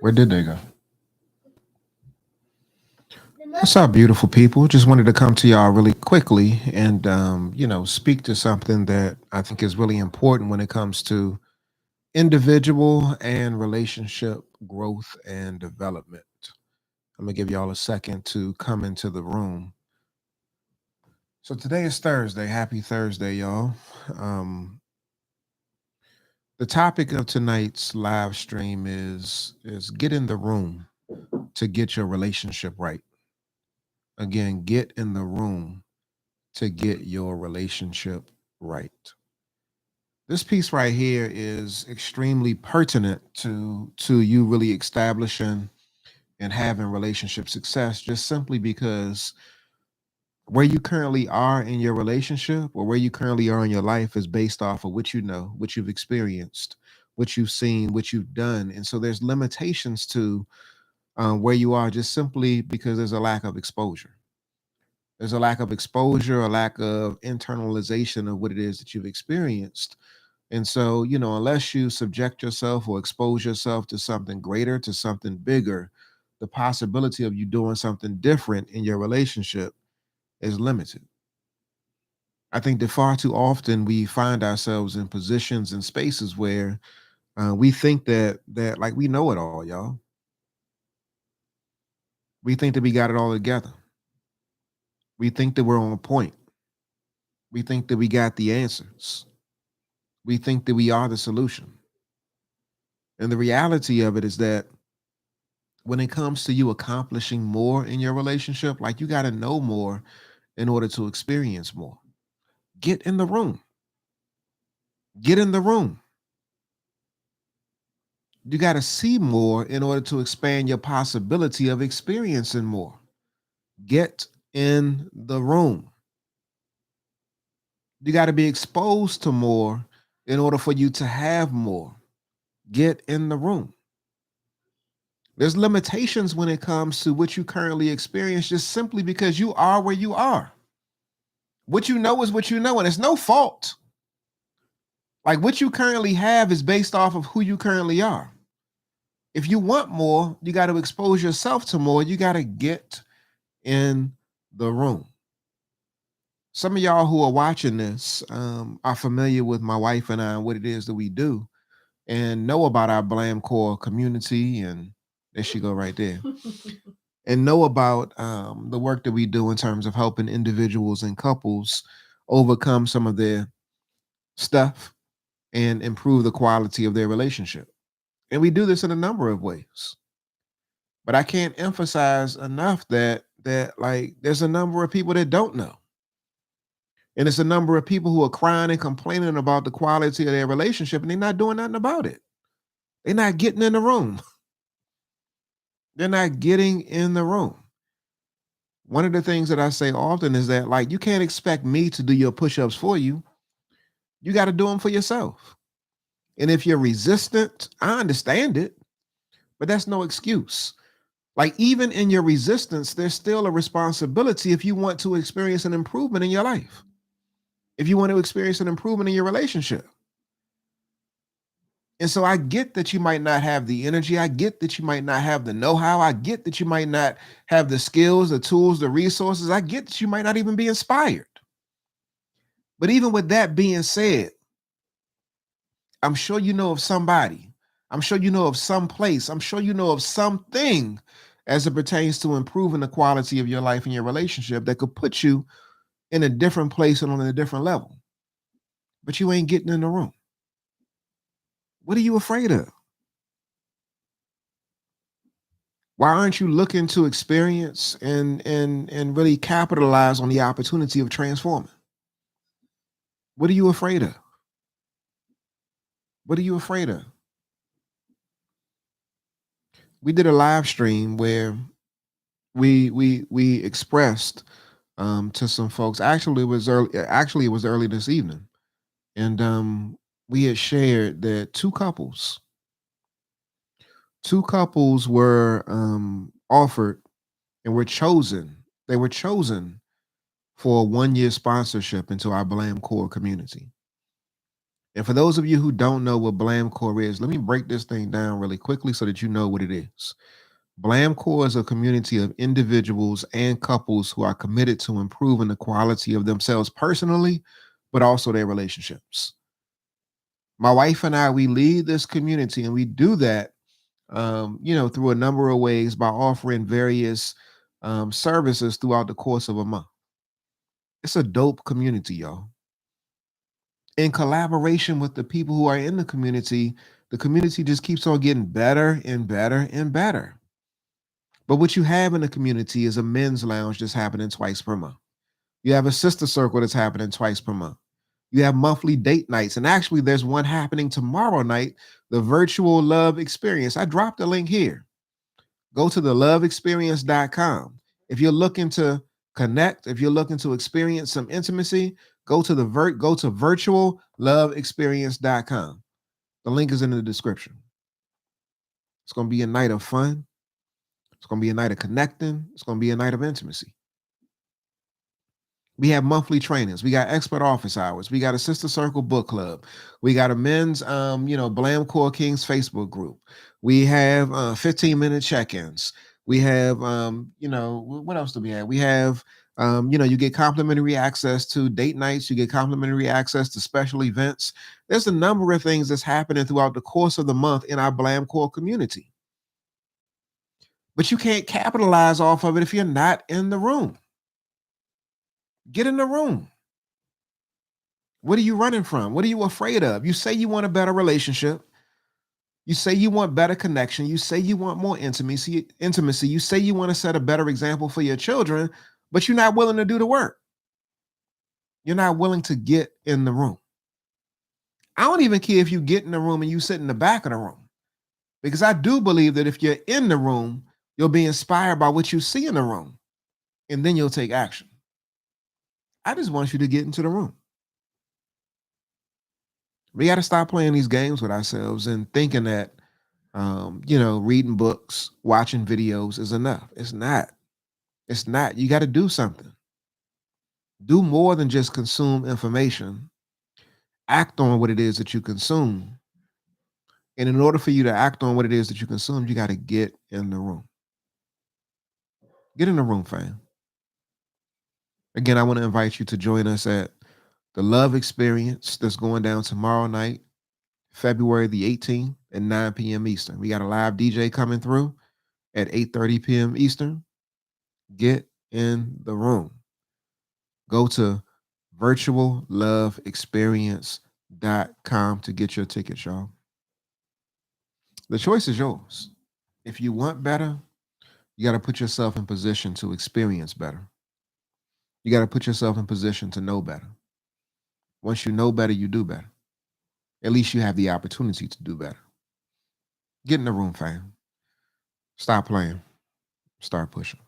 Where did they go? What's up, beautiful people? Just wanted to come to y'all really quickly and, speak to something that I think is really important when it comes to individual and relationship growth and development. I'm going to give y'all a second to come into the room. So today is Thursday. Happy Thursday, y'all. Um, the topic of tonight's live stream is get in the room to get your relationship right. Again, get in the room to get your relationship right. This piece right here is extremely pertinent to you really establishing and having relationship success just simply because where you currently are in your relationship or where you currently are in your life is based off of what you know, what you've experienced, what you've seen, what you've done. And so there's limitations to where you are just simply because there's a lack of exposure. There's a lack of exposure, a lack of internalization of what it is that you've experienced. And so, unless you subject yourself or expose yourself to something greater, to something bigger, the possibility of you doing something different in your relationship is limited. I think that far too often we find ourselves in positions and spaces where we think that like we know it all, y'all. We think that we got it all together. We think that we're on point. We think that we got the answers. We think that we are the solution. And the reality of it is that when it comes to you accomplishing more in your relationship, like you got to know more in order to experience more. Get in the room. Get in the room. You got to see more in order to expand your possibility of experiencing more. Get in the room. You got to be exposed to more in order for you to have more. Get in the room. There's limitations when it comes to what you currently experience just simply because you are where you are. What you know is what you know, and it's no fault. Like what you currently have is based off of who you currently are. If you want more, you got to expose yourself to more. You got to get in the room. Some of y'all who are watching this are familiar with my wife and I and what it is that we do and know about our Blam Core community. And there she go right there. And know about the work that we do in terms of helping individuals and couples overcome some of their stuff and improve the quality of their relationship. And we do this in a number of ways. But I can't emphasize enough that like there's a number of people that don't know. And it's a number of people who are crying and complaining about the quality of their relationship and they're not doing nothing about it. They're not getting in the room. They're not getting in the room. One of the things that I say often is that like you can't expect me to do your push-ups for you. You got to do them for yourself. And if you're resistant, I understand it, but that's no excuse. Like even in your resistance, there's still a responsibility if you want to experience an improvement in your life. If you want to experience an improvement in your relationship. And so I get that you might not have the energy. I get that you might not have the know-how. I get that you might not have the skills, the tools, the resources. I get that you might not even be inspired. But even with that being said, I'm sure you know of somebody. I'm sure you know of some place. I'm sure you know of something as it pertains to improving the quality of your life and your relationship that could put you in a different place and on a different level. But you ain't getting in the room. What are you afraid of? Why aren't you looking to experience and really capitalize on the opportunity of transforming? What are you afraid of? What are you afraid of? We did a live stream where we expressed to some folks. Actually, it was early. Actually, it was early this evening, and we had shared that two couples were offered and were chosen. They were chosen for a 1 year sponsorship into our Blam Core community. And for those of you who don't know what Blamcore is, let me break this thing down really quickly so that you know what it is. Blamcore is a community of individuals and couples who are committed to improving the quality of themselves personally, but also their relationships. My wife and I, we lead this community, and we do that, through a number of ways by offering various services throughout the course of a month. It's a dope community, y'all. In collaboration with the people who are in the community just keeps on getting better and better and better. But what you have in the community is a men's lounge that's happening twice per month. You have a sister circle that's happening twice per month. You have monthly date nights. And actually, there's one happening tomorrow night, the virtual love experience. I dropped a link here. Go to theloveexperience.com. If you're looking to connect, if you're looking to experience some intimacy, go to virtualloveexperience.com. The link is in the description. It's going to be a night of fun. It's going to be a night of connecting. It's going to be a night of intimacy. We have monthly trainings. We got expert office hours. We got a sister circle book club. We got a men's, Blamcore Kings Facebook group. We have 15-minute check-ins. We have, what else do we have? We have, you get complimentary access to date nights. You get complimentary access to special events. There's a number of things that's happening throughout the course of the month in our Blamcore community. But you can't capitalize off of it if you're not in the room. Get in the room. What are you running from? What are you afraid of? You say you want a better relationship. You say you want better connection. You say you want more intimacy. You say you want to set a better example for your children, but you're not willing to do the work. You're not willing to get in the room. I don't even care if you get in the room and you sit in the back of the room, because I do believe that if you're in the room, you'll be inspired by what you see in the room, and then you'll take action. I just want you to get into the room. We got to stop playing these games with ourselves and thinking that, reading books, watching videos is enough. It's not. It's not. You got to do something. Do more than just consume information. Act on what it is that you consume. And in order for you to act on what it is that you consume, you got to get in the room. Get in the room, fam. Again, I want to invite you to join us at the Love Experience that's going down tomorrow night, February the 18th at 9 p.m. Eastern. We got a live DJ coming through at 8:30 p.m. Eastern. Get in the room. Go to virtualloveexperience.com to get your tickets, y'all. The choice is yours. If you want better, you got to put yourself in position to experience better. You got to put yourself in position to know better. Once you know better, you do better. At least you have the opportunity to do better. Get in the room, fam. Stop playing. Start pushing.